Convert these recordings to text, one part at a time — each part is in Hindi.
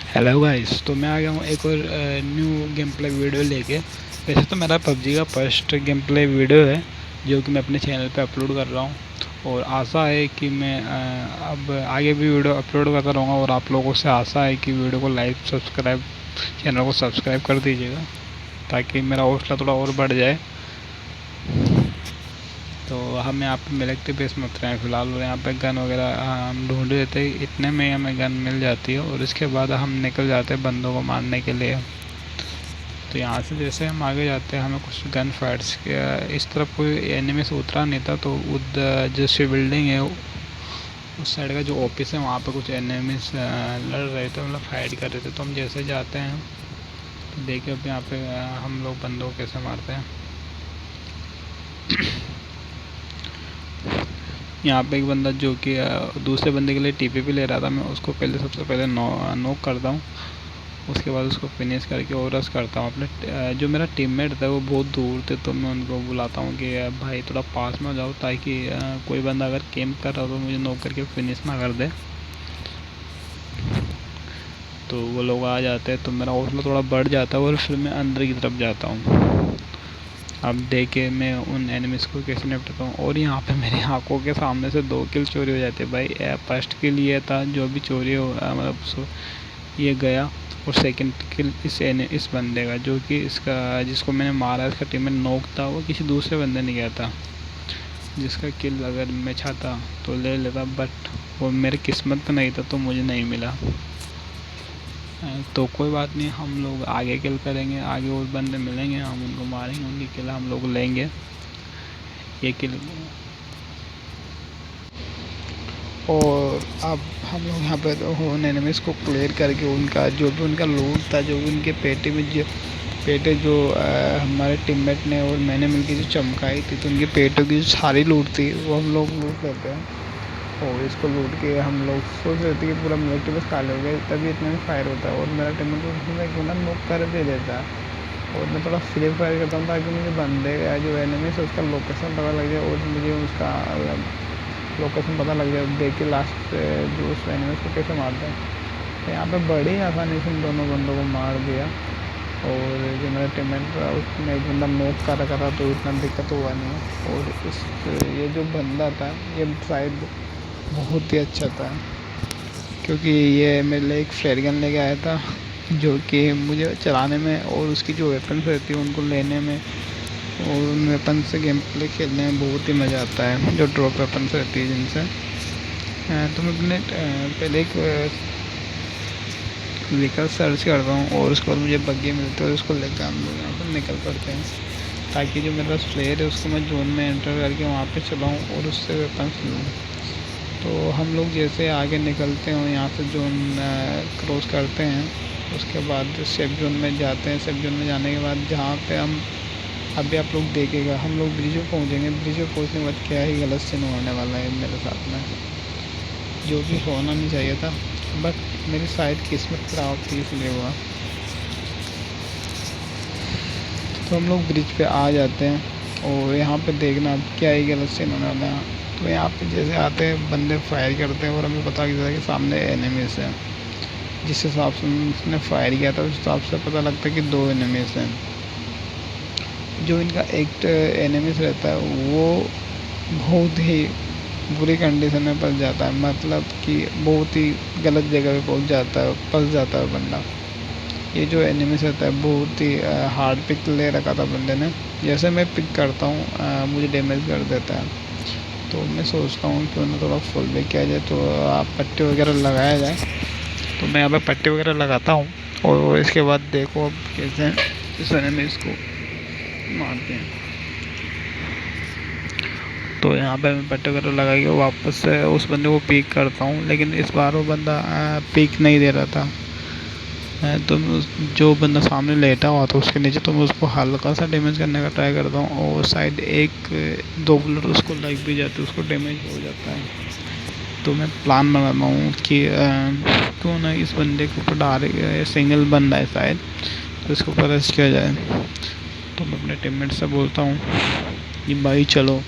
हेलो गाइस, तो मैं आ गया हूँ एक और न्यू गेम प्ले वीडियो लेके। वैसे तो मेरा पबजी का फर्स्ट गेम प्ले वीडियो है जो कि मैं अपने चैनल पे अपलोड कर रहा हूँ, और आशा है कि मैं अब आगे भी वीडियो अपलोड करता रहूँगा। और आप लोगों से आशा है कि वीडियो को लाइक सब्सक्राइब, चैनल को सब्सक्राइब कर दीजिएगा ताकि मेरा हौसला थोड़ा और बढ़ जाए। तो हम यहाँ पे मिलिट्री बेस में उतरे हैं फ़िलहाल, और यहाँ पे गन वगैरह हम ढूंढ रहे थे, इतने में हमें गन मिल जाती है और इसके बाद हम निकल जाते हैं बंदों को मारने के लिए। तो यहाँ से जैसे हम आगे जाते हैं हमें कुछ गन फाइट्स के इस तरफ कोई एनिमी से उतरा नहीं था, तो उधर जैसे बिल्डिंग है उस साइड का जो ऑफिस है वहाँ पे कुछ एनिमीज लड़ रहे थे, मतलब फाइट कर रहे थे। तो हम जैसे जाते हैं तो देखिए अब यहाँ पे हम लोग बंदों को कैसे मारते हैं। यहाँ पे एक बंदा जो कि दूसरे बंदे के लिए टीपीपी ले रहा था, मैं उसको पहले सबसे पहले नॉक करता हूँ। उसके बाद उसको फिनिश करके और रश करता हूँ। अपने जो मेरा टीममेट था वो बहुत दूर थे, तो मैं उनको बुलाता हूँ कि भाई थोड़ा पास में जाओ, ताकि कोई बंदा अगर कैंप कर रहा हो तो मुझे नॉक करके फिनिश ना कर दे। तो वो लोग आ जाते हैं तो मेरा हौसला थोड़ा बढ़ जाता है और फिर मैं अंदर की तरफ जाता हूँ। अब देखे मैं उन एनिमीज़ को कैसे निपटता हूँ। और यहाँ पे मेरी आंखों के सामने से 2 किल चोरी हो जाते हैं भाई। फर्स्ट किल ये था जो भी चोरी हो, मतलब ये गया। और सेकंड किल इस बंदे का जो कि इसका जिसको मैंने मारा, इसका टीममेट नॉक था, वो किसी दूसरे बंदे ने किया था, जिसका किल अगर मैं चाहता तो ले लेता, बट वो मेरी किस्मत में नहीं था तो मुझे नहीं मिला। तो कोई बात नहीं, हम लोग आगे किल करेंगे, आगे और बंदे मिलेंगे, हम उनको मारेंगे, उनकी किल हम लोग लेंगे। ये किल और अब हम लोग यहाँ पे उन एनिमीज़ को क्लियर करके उनका जो भी उनका लूट था, जो भी उनके पेटे जो हमारे टीममेट ने और मैंने मिलकर जो चमकाई थी, तो उनके पेटों की जो सारी लूट थी वो हम लोग लूट लेते हैं। और इसको लूट के हम लोग सोच रहे थे कि पूरा मिलिट्री बस खाली हो गया, तभी इतना में फायर होता है और मेरा टीममेट को उसमें क्यों ना नॉक कर दे देता है। और मैं थोड़ा फ्री फायर करता हूँ ताकि मुझे बंदे जो एनिमी है उसका लोकेशन पता लग जाए और मुझे उसका लोकेशन पता लग जाए, देख के लास्ट जो उस एनिमी को कैसे मारते हैं। तो यहाँ पे बड़ी आसानी से इन दोनों बंदों को मार दिया। और जो मेरा टीममेट था उसमें एक बंदा नॉक कर रखा था, तो इतना दिक्कत हुआ नहीं। और ये जो बंदा था ये शायद बहुत ही अच्छा था, क्योंकि ये मेरे लिए एक फ्लेयर गन लेके आया था जो कि मुझे चलाने में और उसकी जो वेपन्स रहती है उनको लेने में और उन वेपन से गेम प्ले खेलने में बहुत ही मज़ा आता है, जो ड्रॉप वेपन्स रहती है जिनसे। तो मैं अपने पहले एक व्हीकल सर्च करता हूँ और उसके बाद मुझे बग्गी मिलती है और उसको लेकर हम लोग यहाँ पर निकल पड़ते हैं, ताकि जो मेरा प्लेयर है उसको मैं जोन में एंटर करके वहाँ पे चलाऊँ और उससे वेपन्स लूँ। तो हम लोग जैसे आगे निकलते हैं यहाँ से जोन क्रॉस करते हैं, उसके बाद सेफ जोन में जाते हैं। सेफ जोन में जाने के बाद जहाँ पे हम अभी आप लोग देखिएगा, हम लोग ब्रिज पे पहुँचेंगे। ब्रिज पे पहुँचने के बाद क्या ही गलत सीन होने वाला है मेरे साथ में, जो कि होना नहीं चाहिए था, बट मेरी शायद किस्मत खराब थी इसलिए हुआ। तो हम लोग ब्रिज पे आ जाते हैं और यहाँ पे देखना अब क्या ही गलत सीन होने वाला है। तो यहाँ पे जैसे आते हैं बंदे फायर करते हैं और हमें पता लगता है कि सामने एनिमीज़ हैं। जिस हिसाब से उसने फायर किया था उस हिसाब से पता लगता है कि 2 एनिमीज़ हैं। जो इनका एक एनिमीज़ रहता है वो बहुत ही बुरी कंडीशन में फंस जाता है, मतलब कि बहुत ही गलत जगह पे पहुंच जाता है, फंस जाता है बंदा। ये जो एनिमीज़ रहता है बहुत ही हार्ड पिक ले रखा था बंदे ने, जैसे मैं पिक करता हूँ मुझे डैमेज कर देता है। तो मैं सोचता हूँ कि उन्हें थोड़ा फुल बैक किया जाए, तो आप पट्टी वगैरह लगाया जाए। तो मैं यहाँ पे पट्टी वगैरह लगाता हूँ और इसके बाद देखो अब कैसे इस एनिमीज़ को मारते हैं। तो यहाँ पे मैं पट्टे वगैरह लगा के वापस से उस बंदे को पिक करता हूँ, लेकिन इस बार वो बंदा पिक नहीं दे रहा था। तो मैं जो बंदा सामने लेटा हुआ था उसके नीचे, तो मैं उसको हल्का सा डैमेज करने का ट्राई करता हूँ और शायद 1-2 बुलेट उसको लग भी जाती है, उसको डैमेज हो जाता है। तो मैं प्लान बनाता हूँ कि क्यों ना इस बंदे के ऊपर डायरेक्ट सिंगल बंदा है शायद, तो इसको ऊपर रश किया जाए। तो मैं अपने टीममेट से बोलता हूँ कि भाई चलो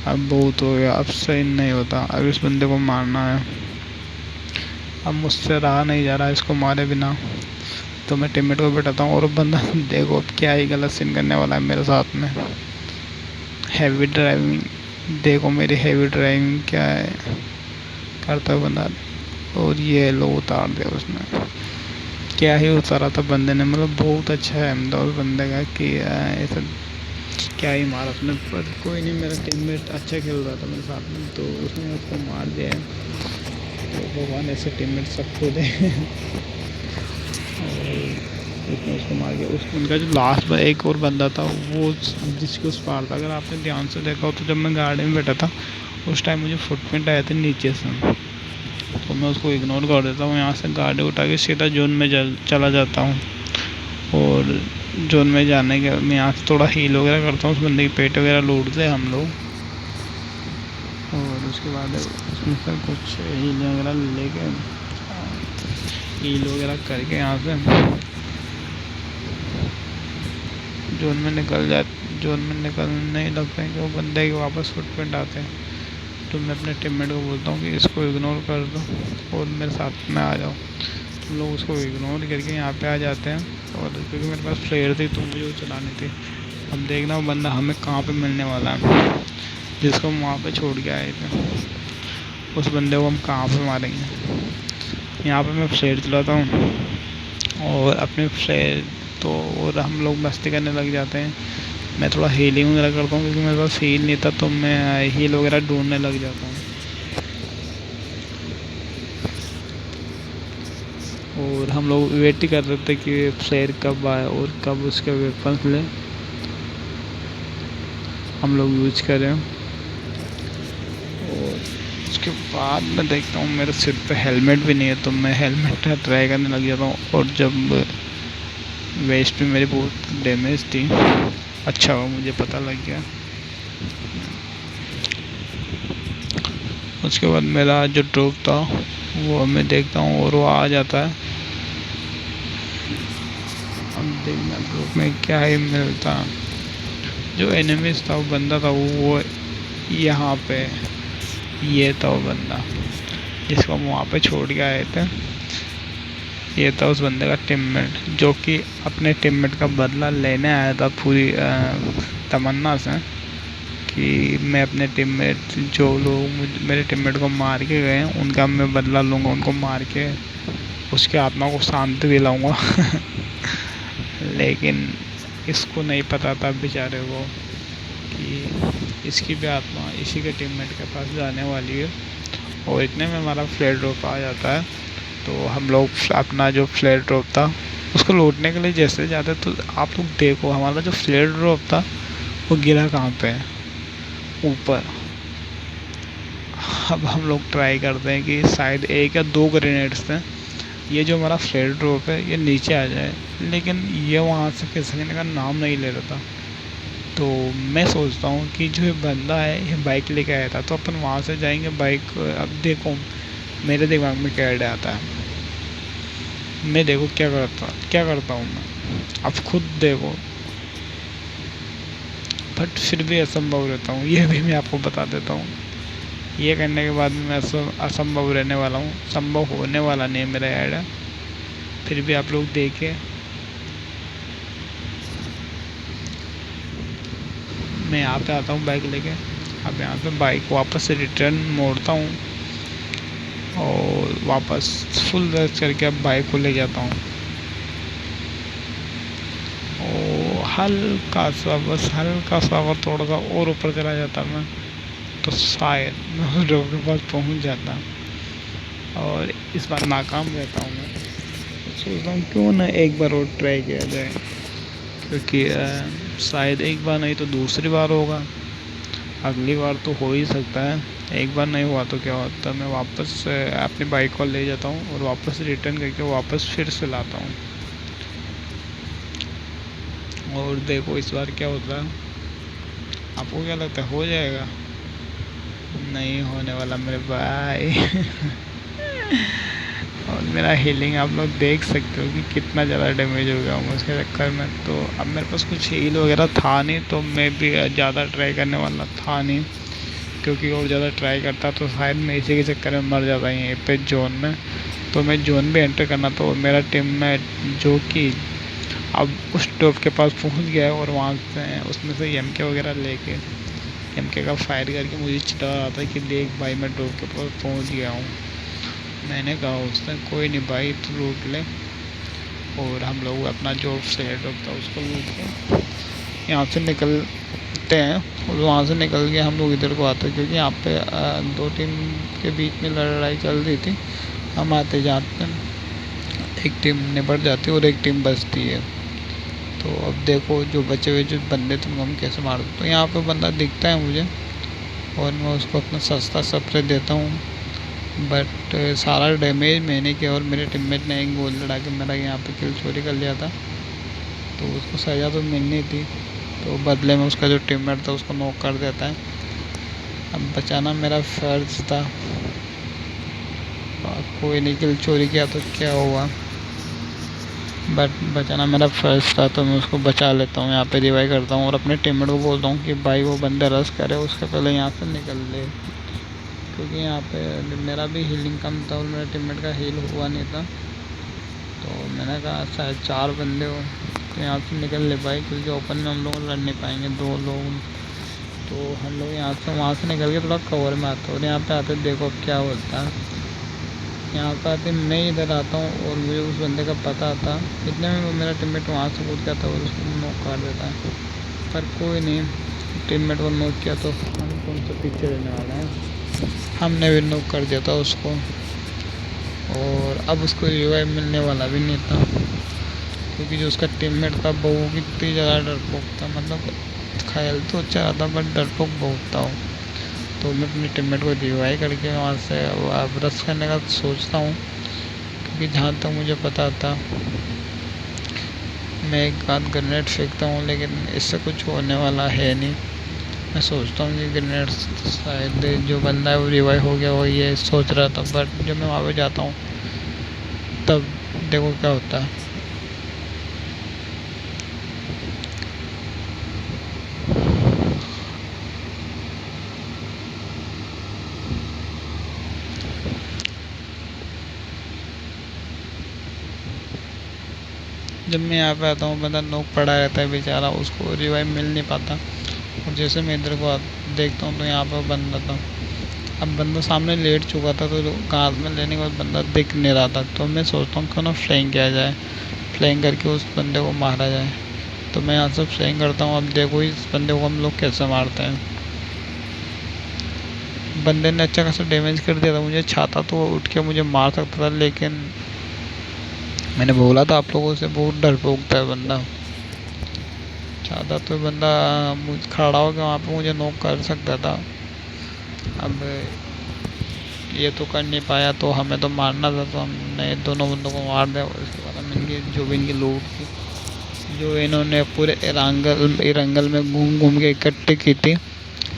अब बहुत हो गया, अब सही नहीं होता, अब इस बंदे को मारना है। अब मुझसे रहा नहीं जा रहा इसको मारे बिना, तो मैं टीममेट को बैठाता हूँ। और बंदा देखो अब क्या ही गलत सीन करने वाला है मेरे साथ में। हैवी ड्राइविंग, देखो मेरी हैवी ड्राइविंग क्या है करता है बंदा। और ये लो उतार दिया उसने, क्या ही उतारा था बंदे ने, मतलब बहुत अच्छा है अहमदाबाद बंदे का कि ऐसा क्या ही मारा उसने। पर कोई नहीं, मेरा टीममेट अच्छा खेल रहा था मेरे साथ में, तो उसने उसको मार दिया है। तो भगवान ऐसे टीममेट सबको दे। और उसने उसको मार के उनका जो लास्ट में एक और बंदा था वो जिसके उस पार था, अगर आपने ध्यान से देखा हो तो जब मैं गाड़ी में बैठा था उस टाइम मुझे फुटप्रिंट आए थे नीचे से, तो मैं उसको इग्नोर कर देता हूँ। यहाँ से गाड़ी उठा के सीधा जोन में चला जाता हूँ। और जोन में जाने के मैं यहाँ से थोड़ा हील वगैरह करता हूँ, उस बंदे की पेट वगैरह लूटते हैं हम लोग। और उसके बाद उसमें से कुछ हील वगैरह लेके हील वगैरह करके यहाँ से जोन में निकलने ही लगते हैं कि वो बंदे के वापस फुटप्रिंट आते हैं। तो मैं अपने टीममेट को बोलता हूँ कि इसको इग्नोर कर दो और मेरे साथ में आ जाओ। तुम लोग उसको इग्नोर करके यहाँ पे आ जाते हैं। और क्योंकि मेरे पास फ्लेयर थी तो मुझे वो चलानी थी। अब देखना वो बंदा हमें कहाँ पे मिलने वाला है, जिसको हम वहाँ पे छोड़ के आए थे, उस बंदे को हम कहाँ पे मारेंगे। यहाँ पे मैं फ्लेयर चलाता हूँ और अपने फ्लेयर तो और हम लोग मस्ती करने लग जाते हैं। मैं थोड़ा हीलिंग वगैरह करता हूँ क्योंकि मेरे पास हील नहीं था, तो मैं हील वगैरह ढूंढने लग जाता हूँ। और हम लोग वेट ही कर रहे थे कि फ्लेयर कब आए और कब उसके वेपन्स ले हम लोग यूज करें। और उसके बाद मैं देखता हूँ मेरे सिर पे हेलमेट भी नहीं है, तो मैं हेलमेट ट्राई करने लग जाता हूँ। और जब वेस्ट पे मेरी बहुत डैमेज थी, अच्छा हुआ मुझे पता लग गया। उसके बाद मेरा जो ड्रॉप था वो मैं देखता हूँ और वो आ जाता है। अब देखना ड्रॉप में क्या ही मिलता। जो एनिमीज था वो बंदा था वो यहाँ पे, ये था वो बंदा जिसको हम वहाँ पे छोड़ के आए थे। ये था उस बंदे का टीममेट जो कि अपने टीममेट का बदला लेने आया था पूरी तमन्ना से कि मैं अपने टीममेट जो लोग मेरे टीममेट को मार के गए हैं उनका मैं बदला लूँगा, उनको मार के उसकी आत्मा को शांति दिलाऊँगा। लेकिन इसको नहीं पता था बेचारे को कि इसकी भी आत्मा इसी के टीममेट के पास जाने वाली है। और इतने में हमारा फ्लेयर ड्रॉप आ जाता है। तो हम लोग अपना जो फ्लेयर ड्रॉप था उसको लूटने के लिए जैसे जाते, तो आप लोग देखो हमारा जो फ्लेयर ड्रॉप था वो गिरा कहाँ पे है, ऊपर। अब हम लोग ट्राई करते हैं कि शायद एक या दो ग्रेनेड्स थे, ये जो हमारा फ्लेयर ड्रॉप है ये नीचे आ जाए, लेकिन ये वहाँ से खिसकने का नाम नहीं ले रहा था। तो मैं सोचता हूँ कि जो बंदा है ये बाइक लेके आया था, तो अपन वहाँ से जाएंगे बाइक। अब देखो मेरे दिमाग में क्या आइडिया आता है, मैं देखो क्या करता हूँ मैं, अब खुद देखो। बट फिर भी असंभव रहता हूँ, ये भी मैं आपको बता देता हूँ। ये करने के बाद मैं असंभव रहने वाला हूँ, संभव होने वाला नहीं है मेरा आइडिया। फिर भी आप लोग देखें, मैं यहाँ पे आता हूँ बाइक लेके। अब यहाँ पे बाइक वापस से रिटर्न मोड़ता हूँ और वापस फुल रेस करके अब बाइक को ले जाता हूँ। और हल्का सा, बस हल्का सा अगर थोड़ा सा और ऊपर चला जाता मैं तो शायद मैं उस ड्रॉप के पास पहुँच जाता। और इस बार नाकाम रहता हूँ मैं। सोचता हूँ क्यों ना एक बार और ट्राई किया जाए, क्योंकि शायद एक बार नहीं तो दूसरी बार होगा, अगली बार तो हो ही सकता है। एक बार नहीं हुआ तो क्या होता है, मैं वापस अपनी बाइक को ले जाता हूँ और वापस रिटर्न करके वापस फिर से लाता हूँ। और देखो इस बार क्या होता है, आपको क्या लगता है हो जाएगा? नहीं होने वाला मेरे भाई। और मेरा हीलिंग आप लोग देख सकते हो कि कितना ज़्यादा डैमेज हो गया हूँ उसके चक्कर में। तो अब मेरे पास कुछ हील वगैरह था नहीं, तो मैं भी ज़्यादा ट्राई करने वाला था नहीं, क्योंकि और ज़्यादा ट्राई करता तो शायद मैं इसी के चक्कर में मर जाता यहीं पे जोन में। तो मैं जोन भी एंटर करना, तो मेरा टीममेट जो कि अब उस टॉप के पास पहुंच गया है और वहाँ से उसमें से एमके वगैरह लेके एमके का फायर करके मुझे चिढ़ा रहा था कि देख भाई मैं टॉप के पास पहुंच गया हूँ। मैंने कहा उसने कोई नहीं भाई तू रोक ले, और हम लोग अपना जो शेयर ड्रॉप था उसको लूट के यहाँ से निकलते हैं। और वहाँ से निकल के हम लोग इधर को आते हैं, क्योंकि यहाँ पे दो टीम के बीच में लड़ाई चल रही थी। हम आते जाते हैं, एक टीम निपट जाती है और एक टीम बचती है। तो अब देखो जो बचे हुए जो बंदे तुम हम कैसे मार दो। तो यहाँ पे बंदा दिखता है मुझे और मैं उसको अपना सस्ता स्प्रे देता हूँ, बट सारा डैमेज मैंने किया और मेरे टीममेट ने एक गोल लड़ा के मेरा यहाँ पे किल चोरी कर लिया था। तो उसको सज़ा तो मिलनी थी, तो बदले में उसका जो टीममेट था उसको नॉक कर देता है। अब बचाना मेरा फ़र्ज़ था, कोई नहीं, किल चोरी किया तो क्या हुआ, बट बचाना मेरा फ़र्ज़ था, तो मैं उसको बचा लेता हूँ। यहाँ पे रिवाइव करता हूँ और अपने टीममेट को बोलता हूँ कि भाई वो बंदा रश करे उसके पहले यहाँ से निकल ले, क्योंकि यहाँ पे मेरा भी हीलिंग कम था और मेरे टीममेट का हील हुआ नहीं था। तो मैंने कहा शायद 4 बंदे हो तो यहाँ से निकल ले भाई, क्योंकि ओपन में हम लोग लड़ नहीं पाएंगे 2 लोग। तो हम लोग यहाँ से वहाँ से निकल के थोड़ा कवर में आते और यहाँ पे आते देखो क्या होता है। यहाँ पर आते मैं इधर आता हूँ और मुझे उस बंदे का पता था, इतने में वो मेरा टीममेट वहाँ से कूद गया था और उसको नॉक कर देता है। पर कोई नहीं, टीममेट को नॉक किया तो हम कौन सा पीछे रहने वाला है, हमने भी नॉक कर दिया था उसको। और अब उसको रिवाइव मिलने वाला भी नहीं था, क्योंकि जो उसका टीममेट था वो कितनी ज़्यादा डरपोक था, मतलब ख्याल तो अच्छा था बट डरपोक बहुत था। तो मैं अपने टीममेट को रिवाइव करके वहाँ से अब रश करने का सोचता हूँ, क्योंकि जहाँ तक मुझे पता था मैं एक आध ग्रेनेड फेंकता हूँ, लेकिन इससे कुछ होने वाला है नहीं। मैं सोचता हूँ कि ग्रेनेड शायद जो बंदा है वो रिवाइव हो गया हो, ये सोच रहा था। बट जब मैं वहाँ पे जाता हूँ तब देखो क्या होता है। जब मैं यहाँ पे आता हूँ बंदा नोक पड़ा रहता है बेचारा, उसको रिवाइव मिल नहीं पाता। और जैसे मैं इधर को देखता हूँ तो यहाँ पर बंदा था, अब बंदा सामने लेट चुका था, तो कार में लेने के बाद बंदा दिख नहीं रहा था। तो मैं सोचता हूँ क्यों ना फ्लैंक किया जाए, फ्लैंक करके उस बंदे को मारा जाए। तो मैं यहाँ से फ्लैंक करता हूँ। अब देखो इस बंदे को हम लोग कैसे मारते हैं। बंदे ने अच्छा खासा डैमेज कर दिया था, मुझे चाहता तो वो उठ के मुझे मार सकता था, लेकिन मैंने बोला था आप लोगों से बहुत डरपोकता है बंदा। चाहता तो बंदा खड़ा हो गया वहाँ पे मुझे नॉक कर सकता था। अब ये तो कर नहीं पाया, तो हमें तो मारना था, तो हमने दोनों बंदों को मार दिया। उसके बाद हम इनकी जो भी इनकी लूट थी, जो इन्होंने पूरे इरंगल में घूम घूम के इकट्ठे की थी,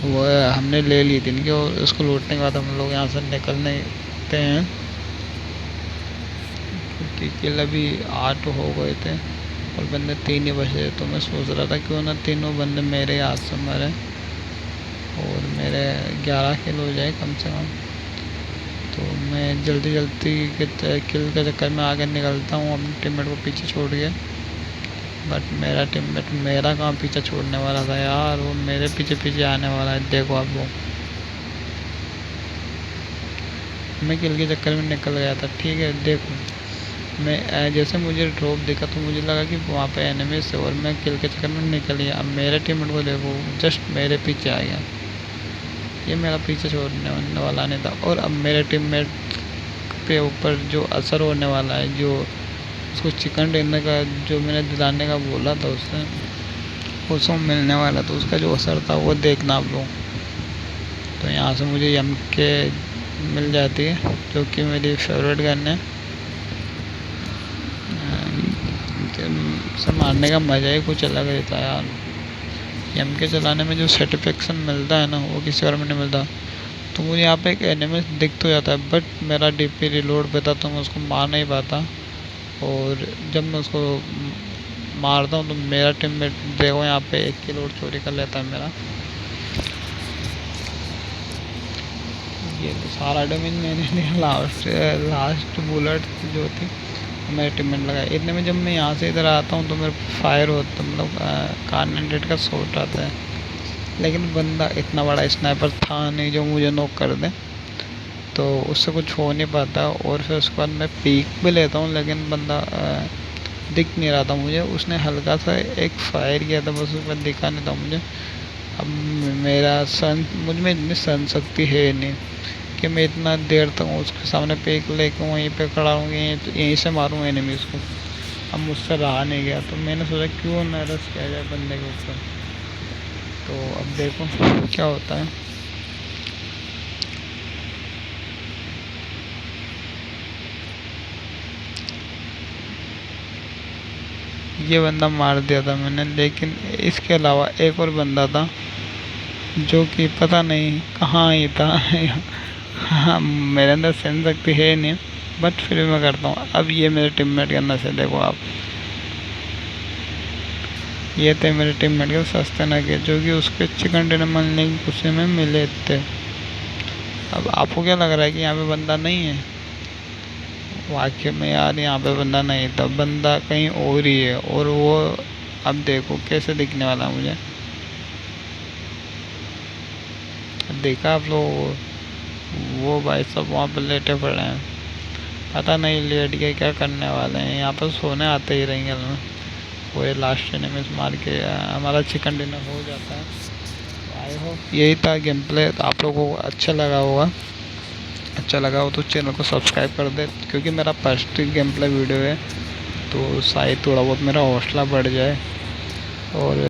वो हमने ले ली थी इनकी। और उसको लूटने के बाद हम लोग यहाँ से निकलने हैं, क्योंकि किल अभी 8 हो गए थे और बंदे 3 ही बचे। तो मैं सोच रहा था क्यों ना तीनों बंदे मेरे हाथ से मरे और मेरे 11 किल हो जाए कम से कम। तो मैं जल्दी के किल के चक्कर में आगे निकलता हूँ अपने टीममेट को पीछे छोड़ के। बट मेरा टीममेट मेरा कहाँ पीछा छोड़ने वाला था यार, वो मेरे पीछे पीछे आने वाला है। देखो आप वो, मैं किल के चक्कर में निकल गया था। ठीक है देखो, मैं जैसे मुझे ड्रॉप दिखा तो मुझे लगा कि वहाँ पे एनिमीज थे और मैं किल के चक्कर में निकल गया। अब मेरे टीममेट को देखो जस्ट मेरे पीछे आ गया, ये मेरा पीछे छोड़ने वाला नहीं था। और अब मेरे टीममेट पे ऊपर जो असर होने वाला है, जो उसको चिकन डिनर का जो मैंने दिलाने का बोला था उसको मिलने वाला, तो उसका जो असर था वो देखना आप लोग। तो यहाँ से मुझे एम के मिल जाती है, जो कि मेरी फेवरेट गन है। से मारने का मज़ा ही कुछ अलग रहता है यार। एम के चलाने में जो सेटिस्फेक्शन मिलता है ना, वो किसी और में नहीं मिलता। तो मुझे यहाँ पे एक एनिमी दिख तो जाता है, बट मेरा डीपी रिलोड पे था तो मैं उसको मार नहीं पाता। और जब मैं उसको मारता हूँ तो मेरा टीममेट देखो यहाँ पे 1 किल और चोरी कर लेता है मेरा। ये तो सारा डैमेज मैंने दिया। लास्ट बुलेट जो थी मेरे टीममेट लगाए। इतने में जब मैं यहाँ से इधर आता हूँ तो मेरे फायर होता, मतलब कार 98 का शॉट आता है, लेकिन बंदा इतना बड़ा स्नाइपर था नहीं जो मुझे नॉक कर दे, तो उससे कुछ हो नहीं पाता। और फिर उसके बाद मैं पीक भी लेता हूँ, लेकिन बंदा दिख नहीं रहा था मुझे। उसने हल्का सा एक फायर किया था, बस उसके बाद दिखा नहीं था मुझे। अब मुझ में इतनी सहन शक्ति है नहीं कि मैं इतना देर तक उसके सामने पेक लेके वहीं पे खड़ा हूँ, यहीं से मारूँ एनिमीज़ को। अब मुझसे रहा नहीं गया, तो मैंने सोचा क्यों ना रश किया जाए बंदे के ऊपर। तो अब देखो क्या होता है। ये बंदा मार दिया था मैंने, लेकिन इसके अलावा एक और बंदा था जो कि पता नहीं कहाँ ही था। हाँ, मेरे अंदर सहन शक्ति है नहीं, बट फिर भी मैं करता हूँ। अब ये मेरे टीममेट के अंदर से देखो आप, ये थे मेरे टीममेट के सस्ते नगे जो कि उसके चिकन डिनर मिलने की खुशी में मिले थे। अब आपको क्या लग रहा है कि यहाँ पे बंदा नहीं है? वाकई में यार यहाँ पे बंदा नहीं था, बंदा कहीं और ही है। और वो अब देखो कैसे दिखने वाला मुझे, देखा आप लोग? वो भाई सब वहाँ पर लेटे पड़े हैं, पता नहीं लेट के क्या करने वाले हैं। यहाँ पर सोने आते ही रहेंगे ना। वो ये लास्ट एनिमीज मार के हमारा चिकन डिनर हो जाता है। आई होप यही था गेम प्ले, तो आप लोगों को अच्छा लगा होगा। अच्छा लगा हो तो चैनल को सब्सक्राइब कर दे, क्योंकि मेरा फर्स्ट गेम प्ले वीडियो है, तो शायद थोड़ा बहुत मेरा हौसला बढ़ जाए। और